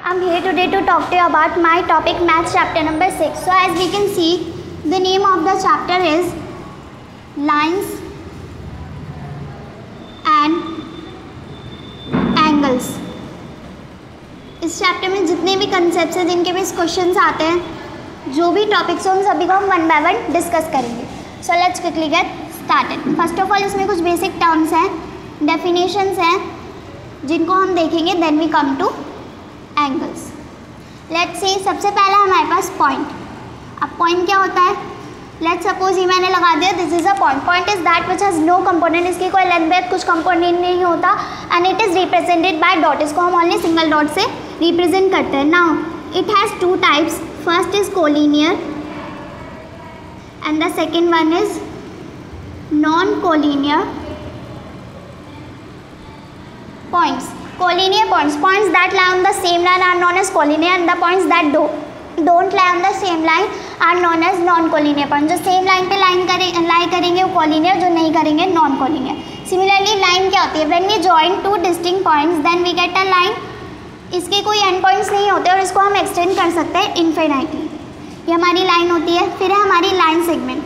I'm here today to talk to you about my topic Maths chapter number 6. So as we can see, the name of the chapter is Lines and Angles. इस chapter में जितने भी concepts हैं, जिनके भी questions आते हैं, जो भी टॉपिक्स हैं, उन सभी को हम वन बाय वन डिस्कस करेंगे. So let's quickly get started. First of all इसमें कुछ बेसिक टर्म्स हैं, डेफिनेशंस हैं, जिनको हम देखेंगे. Then we come to angles. Let's see, सबसे पहला हमारे पास पॉइंट. अब पॉइंट क्या होता है? लेट्स सपोज ये मैंने लगा दिया, this is a point. Point is that which has no component. इसकी कोई लेंथ ब्रेथ कुछ कंपोनेंट नहीं होता. And it is represented by dot. इसको हम ओनली सिंगल डॉट से रिप्रेजेंट करते हैं. Now it has two types. First is collinear and the second one is non collinear points. Collinear points, points that lie on the same line are known as collinear, and the points that don't lie on the same line are known as non-collinear points. जो same line पे लाई करेंगे वो collinear, जो नहीं करेंगे non-collinear. Similarly, line क्या होती है? When we join two distinct points, then we get a line. इसके कोई end points नहीं होते और इसको हम extend कर सकते हैं infinitely. ये हमारी line होती है. फिर है हमारी line segment.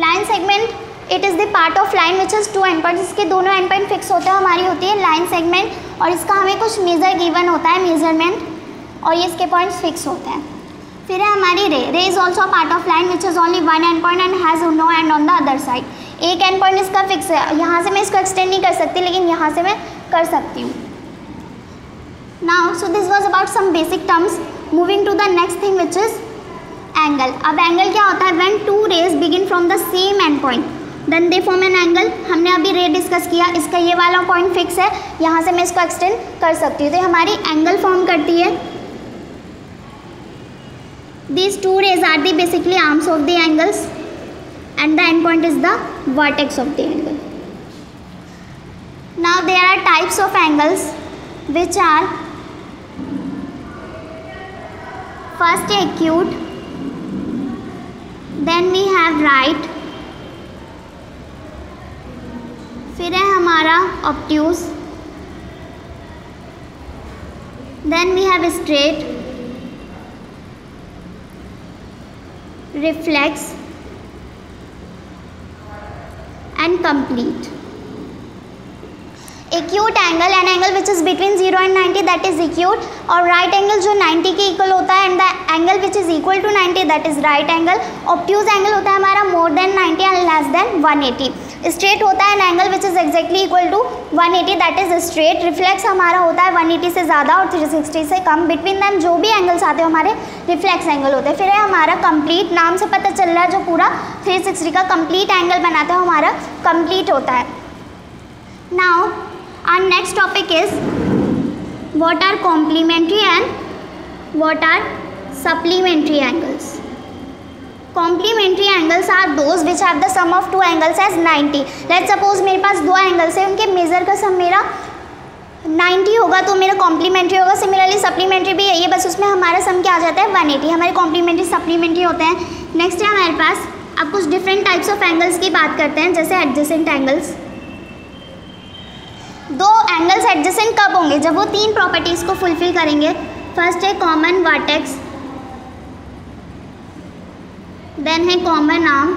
Line segment it is the part of line which is two end point. इसके दोनों एंड पॉइंट फिक्स होते हैं. हमारी होती है लाइन सेगमेंट, और इसका हमें कुछ मेजर गिवन होता है, मेजरमेंट, और ये इसके पॉइंट्स फिक्स होते हैं. फिर है हमारी ray. Ray is also part of line which is only one end point and has no end on the other side. एक एंड पॉइंट इसका फिक्स है. यहाँ से मैं इसको एक्सटेंड नहीं कर सकती, लेकिन यहाँ से मैं कर सकती हूँ. Now so this was about some basic terms. Moving to the next thing which is angle. अब एंगल क्या होता है? When two rays begin from the same end point then they form an angle. हमने अभी रे discuss किया. इसका ये वाला पॉइंट फिक्स है, यहाँ से मैं इसको एक्सटेंड कर सकती हूँ, तो हमारी एंगल फॉर्म करती है. These two rays are the basically arms of the angles and the end point is the vertex of the angle. Now there are types of angles which are first acute, then we have right, फिर है हमारा obtuse, then we have straight, reflex and complete. Acute angle, an angle which is between 0 and 90, that is acute. और right angle जो 90 के equal होता है, and the angle which is equal to 90, that is right angle. Obtuse angle होता है हमारा more than 90 and less than 180. Straight होता है an angle which is exactly equal to 180, that is straight. Reflex हमारा होता है 180 से ज़्यादा और 360 से कम. बिटवीन दैम जो भी एंगल्स आते हैं हमारे रिफ्लेक्स एंगल होते हैं. फिर है हमारा कंप्लीट. नाम से पता चल रहा है, जो पूरा 360 का कंप्लीट एंगल बनाता है हमारा कंप्लीट होता है. Now our next topic is what are complementary and what are supplementary angles. Complementary angles are those which have the sum of two angles as 90. Let's suppose मेरे पास दो एंगल्स हैं, उनके मेजर का सम मेरा 90 होगा, तो मेरा कॉम्प्लीमेंट्री होगा. सिमिलरली सप्लीमेंट्री भी यही है, बस उसमें हमारा सम क्या आ जाता है? 180. हमारे कॉम्प्लीमेंट्री सप्लीमेंट्री होते हैं. नेक्स्ट है हमारे पास, अब कुछ डिफरेंट टाइप्स ऑफ एंगल्स की बात करते हैं, जैसे एडजेसेंट एंगल्स. दो एंगल्स एडजेसेंट कब होंगे? जब वो तीन प्रॉपर्टीज़ को फुलफिल करेंगे. फर्स्ट है कॉमन वर्टेक्स, देन है कॉमन आर्म,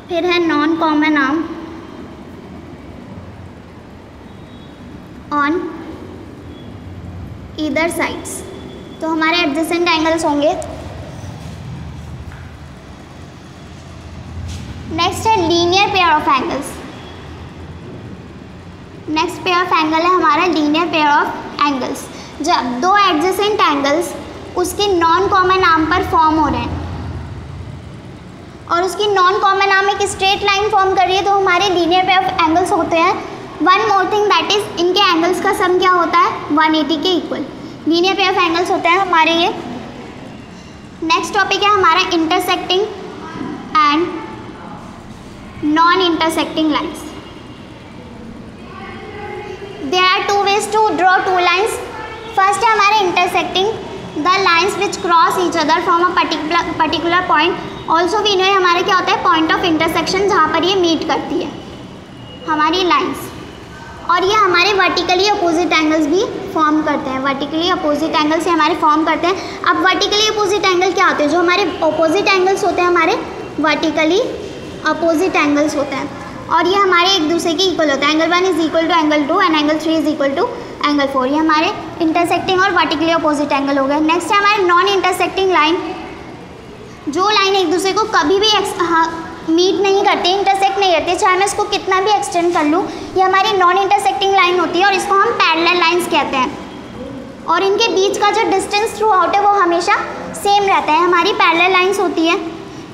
फिर है non common arm on either sides. तो हमारे एडजेसेंट एंगल्स होंगे. नेक्स्ट है linear pair of angles. Next pair of angle है हमारा लीनियर पेयर ऑफ एंगल्स. जब दो एडजेसेंट एंगल्स उसके नॉन कॉमन आर्म पर फॉर्म हो रहे हैं और उसकी नॉन कॉमन आर्म एक स्ट्रेट लाइन फॉर्म कर रही है, तो हमारे लीनियर पेयर ऑफ एंगल्स होते हैं. One more thing, that is इनके एंगल्स का सम क्या होता है? 180 के equal. Linear pair of angles होते हैं हमारे ये. नेक्स्ट टॉपिक है हमारा intersecting and non intersecting lines. There are two ways to draw two lines. First है हमारे intersecting, the lines which cross each other from a particular point. Also we know हमारे क्या होता है? पॉइंट ऑफ इंटरसेक्शन, जहाँ पर ये meet करती है हमारी लाइन्स. और ये हमारे वर्टिकली अपोजिट एंगल्स भी फॉर्म करते हैं, वर्टिकली अपोजिट एंगल से हमारे फॉर्म करते हैं। अब वर्टिकली अपोजिट एंगल क्या होते हैं? जो हमारे अपोजिट एंगल्स होते हैं हमारे वर्टिकली अपोजिट एंगल्स होते हैं, और ये हमारे एक दूसरे के इक्वल होता है। Angle 1 is equal to angle 2 and angle 3 is equal to angle 4। ये हमारे इंटरसेक्टिंग और वर्टिकली अपोजिट एंगल हो गए। नेक्स्ट है हमारे नॉन इंटरसेक्टिंग लाइन। जो लाइन एक दूसरे को कभी भी मीट नहीं करती, इंटरसेक्ट नहीं करती, चाहे मैं इसको कितना भी एक्सटेंड कर लूँ, ये हमारी नॉन इंटरसेक्टिंग लाइन होती है और इसको हम पैरेलल लाइंस कहते हैं। और इनके बीच का जो डिस्टेंस थ्रू आउट है वो हमेशा सेम रहता है, हमारी पैरेलल लाइंस होती है।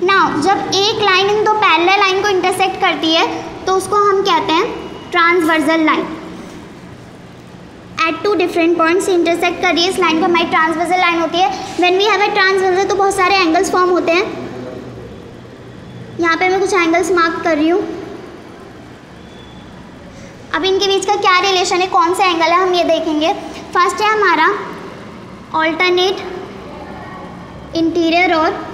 नाउ जब एक लाइन इन दो पैरेलल लाइन को इंटरसेक्ट करती है तो उसको हम कहते हैं transversal line. At two different points intersect कर रही है, इस लाइन को हमारी ट्रांसवर्सल लाइन होती है। When we have a transversal तो बहुत सारे एंगल्स फॉर्म होते हैं। यहाँ पे मैं कुछ एंगल्स मार्क कर रही हूँ। अब इनके बीच का क्या रिलेशन है, कौन सा एंगल है, हम ये देखेंगे। फर्स्ट है हमारा ऑल्टरनेट इंटीरियर और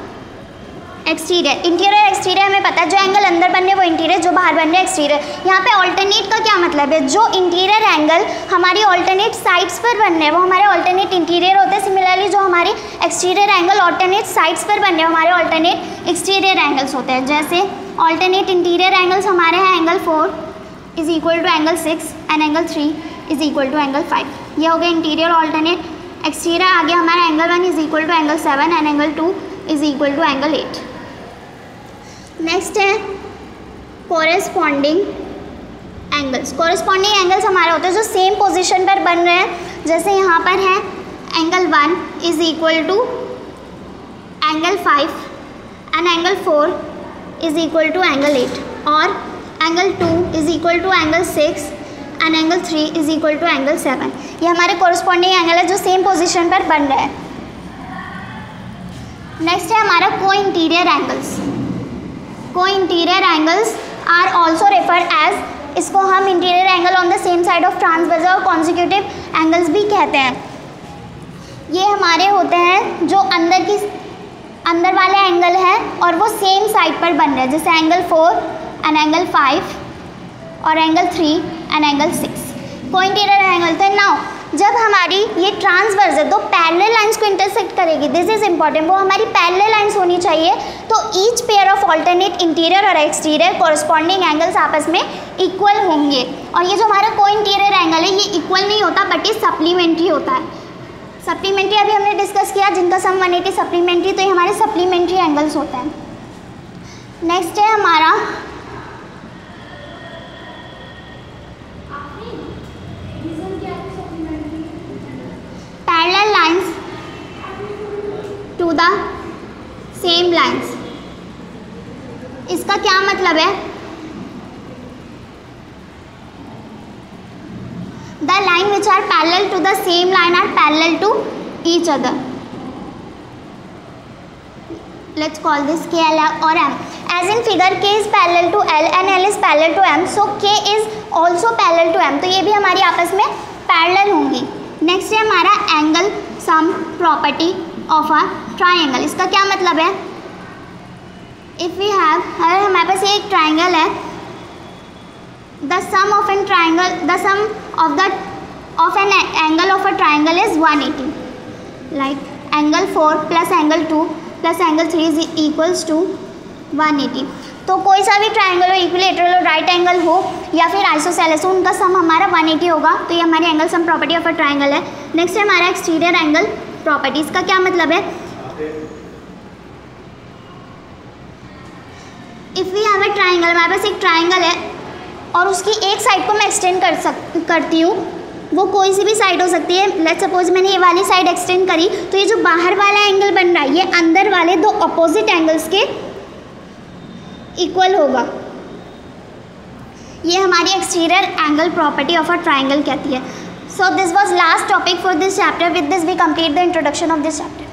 एक्सटीरियर। इंटीरियर और एक्सटीरियर हमें पता है, जो एंगल अंदर बन रहे हैं वो इंटीरियर, जो बाहर बन रहे हैं एक्सटीरियर। यहाँ पे ऑल्टरनेट का क्या मतलब है? जो इंटीरियर एंगल हमारी ऑल्टरनेट साइड्स पर बन रहे हैं वो हमारे ऑल्टरनेट इंटीरियर होते हैं। सिमिलरली जो हमारे एक्सटीरियर एंगल ऑल्टरनेट साइड्स पर बन रहे हैं हमारे ऑल्टरनेट एक्सटीरियर एंगल्स होते हैं। जैसे ऑल्टरनेट इंटीरियर एंगल्स हमारे हैं angle 4 is equal to angle 6 and angle 3 is equal to angle 5। ये हो गया इंटीरियर ऑल्टरनेट। एक्सटीरियर आ गया हमारा angle 1 is equal to angle 7 and angle 2 is equal to angle 8। Next है कोरेस्पॉन्डिंग एंगल्स। कोरेस्पॉन्डिंग एंगल्स हमारे होते हैं जो सेम पोजीशन पर बन रहे हैं। जैसे यहाँ पर है angle 1 is equal to angle 5 and angle 4 is equal to angle 8, और angle 2 is equal to angle 6 and angle 3 is equal to angle 7। ये हमारे कोरेस्पॉन्डिंग एंगल है जो सेम पोजीशन पर बन रहे हैं। नेक्स्ट है हमारा co interior angles. Co interior angles are also referred as, इसको हम interior angle on the same side of transversal और कॉन्जिक्यूटिव एंगल्स भी कहते हैं। ये हमारे होते हैं जो अंदर वाले एंगल है और वो सेम साइड पर बन रहे हैं, जैसे एंगल 4 एंड एंगल 5 और एंगल 3 एंड एंगल 6 को इंटीरियर एंगल थे। नाउ जब हमारी ये ट्रांसवर्स है तो पैरेलल लाइंस को इंटरसेक्ट करेगी, दिस इज इंपॉर्टेंट, वो हमारी पैरेलल लाइंस होनी चाहिए। तो each pair of alternate interior और एक्सटीरियर कोरस्पॉन्डिंग एंगल्स आपस में इक्वल होंगे। और ये जो हमारा को इंटीरियर एंगल है ये इक्वल नहीं होता बट ये सप्लीमेंट्री होता है। सप्लीमेंट्री अभी हमने डिस्कस किया, जिनका सम 180 सप्लीमेंट्री, तो ये हमारे सप्लीमेंट्री एंगल्स होते हैं। नेक्स्ट है हमारा parallel lines to the same lines. इसका क्या मतलब है? The line which are parallel to the same line are parallel to each other. Let's call this K, L or M. As in figure K is parallel to L and L is parallel to M, so K is also parallel to M. तो ये भी हमारी आपस में parallel होंगी। Next है हमारा angle sum property of a triangle. इसका क्या मतलब है? इफ़ वी हैव, अगर हमारे पास ये एक ट्राइंगल है, the sum of an triangle, the sum of an angle of a triangle is 180, like angle 4 plus angle 2 plus angle 3 is equals to 180। तो कोई सा भी ट्राइंगल हो, इक्विलेटरल हो, राइट एंगल हो या फिर आइसोसेलेस हो, उनका सम हमारा 180 होगा। तो ये हमारी angle sum property of a triangle है। नेक्स्ट है हमारा एक्सटीरियर एंगल प्रॉपर्टी। इसका क्या मतलब है? If we have a triangle, हमारे पास एक ट्राइंगल है और उसकी एक साइड को मैं एक्सटेंड करती हूँ, वो कोई सी भी साइड हो सकती है। लेट्स सपोज मैंने ये वाली साइड एक्सटेंड करी, तो ये जो बाहर वाला एंगल बन रहा है ये अंदर वाले दो अपोजिट एंगल्स के इक्वल होगा। ये हमारी exterior angle property of a triangle कहती है। So this was last topic for this chapter. With this we complete the introduction of this chapter.